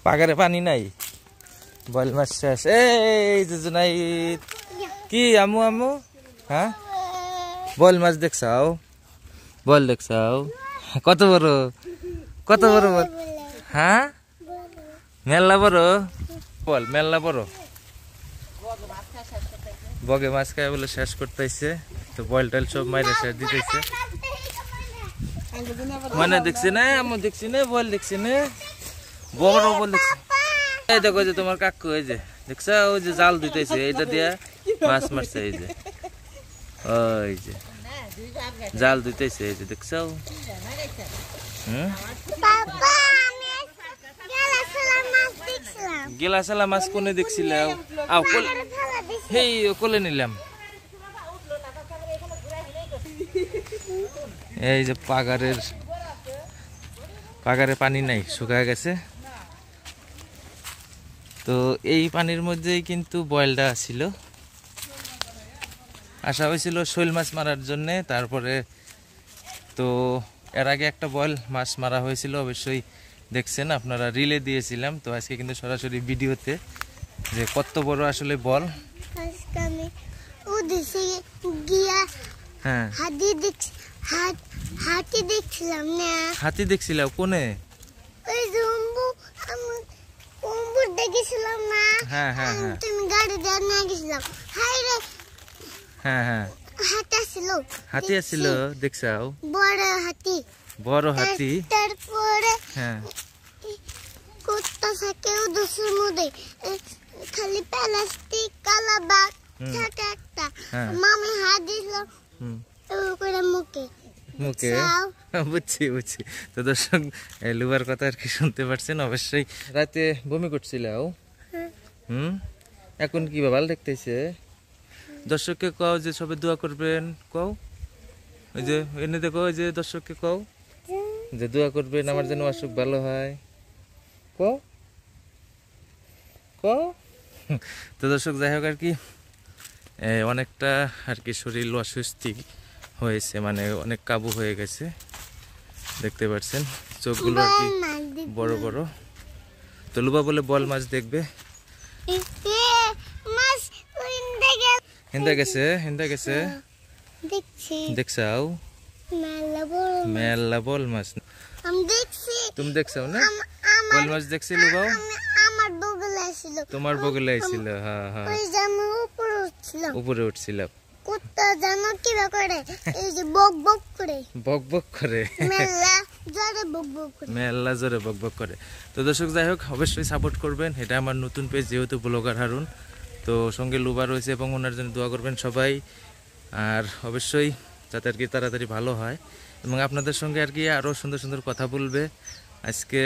পাগারে পানি নাই, বল মাছ শেষ। এই যে জুনাইদ, কি আমু আমু? হ্যাঁ, বল মাছ দেখছাও? বল দেখছাও? কত বড়, কত বড় বল? হ্যাঁ, মেলা বড় বল, মেলা বড়। বগে মাছ খায় বলে শেষ করতেছে, তো বয়েল টয়েল সব মাইরে শেষ দিতেছে। মানে দেখছি না, আমি দেখছি না, বল দেখছি না, বড় বল দেখছি। এই দেখো যে তোমার কাকু, এই যে দেখছ, ওই যে জাল দিতেছে, এইটা দিয়া মাছ মারছে। এই যে ওই যে জাল দিতেছে, এই যে দেখছ। গেলা সালা মাছ কোনে দেখছিল? হেই কোলে নিলাম। এই যে পাগারে পানি নাই, শুকায় গেছে। তো এই পানির মধ্যেই কিন্তু বয়েলটা ছিল। আশা হয়েছিল শৈল মাছ মারার জন্যে, তারপরে তো এর আগে একটা বয়েল মাছ মারা হয়েছিল, অবশ্যই দেখছেন আপনারা, রিলে দিয়েছিলাম। তো আজকে কিন্তু সরাসরি ভিডিওতে যে কত বড় আসলে বল। হ্যাঁ, হাতি দেখছিলাম না। হাতি দেখছিলাম কোনে? ওই যে দেখেছিলাম না। হ্যাঁ হ্যাঁ হ্যাঁ, তুমি গাড়ি দিয়ে নিয়ে গেছিলাম। হাই রে, হ্যাঁ হ্যাঁ, হাতি আসছিল। হাতি আসছিল দেখছাও? বড় হাতি, বড় হাতি। তারপরে হ্যাঁ, কুত্তা থাকে ওদের মধ্যে, খালি প্লাস্টিক কালা বাঘ ছোট একটা। মামি হাত দিল করে মুখে মুখে। বুঝছি বুঝছি। তো দর্শক, লুবার কথা আর কি শুনতে পারছেন। অবশ্যই রাতে বমি করছিল। এখন কি ভালো দেখতেছে? দর্শককে কও যে সবে দোয়া করবেন, কও। ওই যে এনে দেখো, ওই যে দর্শককে কও যে দোয়া করবেন আমার যেন অসুখ ভালো হয়, কও কও। তো দর্শক, যাই হোক আর কি, অনেকটা আর কি শরীর অস্বস্তি হয়েছে, মানে অনেক কাবু হয়ে গেছে, দেখতে পাচ্ছেন চোখগুলো আর কি বড় বড়। তো লুবা বলে বল মাছ দেখবে। হিন্দা গেছে, হিন্দা গেছে, দেখছাও? মেলা বল মাছ তুমি দেখছাও না? বল মাছ দেখছি লুবাও? তোমার বগলে আইছিল। হ্যাঁ হ্যাঁ, উপরে উঠছিলাম। কুত্তা জানো কি করে? এই যে বক বক করে, বক বক করে, মেলা জোরে বক বক করে, মেলা জোরে বক বক করে। তো দর্শক, যাই হোক, অবশ্যই সাপোর্ট করবেন। এটা আমার নতুন পেজ, যেহেতু ব্লগার হারুন। তো সঙ্গে লুবা রয়েছে, এবং ওনার জন্য দোয়া করবেন সবাই। আর অবশ্যই যাতে আর কি তাড়াতাড়ি ভালো হয়, এবং আপনাদের সঙ্গে আর কি আরও সুন্দর সুন্দর কথা বলবে। আজকে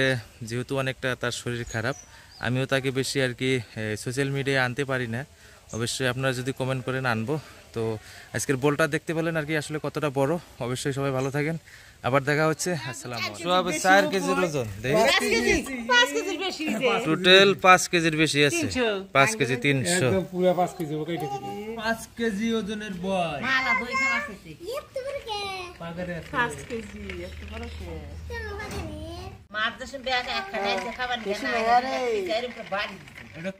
যেহেতু অনেকটা তার শরীর খারাপ, আমিও তাকে বেশি আর কি সোশ্যাল মিডিয়ায় আনতে পারি না। অবশ্যই আপনারা যদি কমেন্ট করেন আনবো। তো আজকের বলটা দেখতে পেলেন আর কি আসলে কতটা বড়। অবশ্যই সবাই ভালো থাকেন, আবার দেখা হচ্ছে। আসসালামু আলাইকুম। 4 কেজির ওজন, টোটাল 5 কেজির বেশি আছে। 5 কেজি 300, পুরো 5 কেজি। 5 কেজি ওজনের বয়, মালা দই খাওয়া আছে। পাগারে 5 কেজি এত বড় কে? চলো বাড়ি মার দেশে ব্যাগ একখানে খাবার নিয়ে না,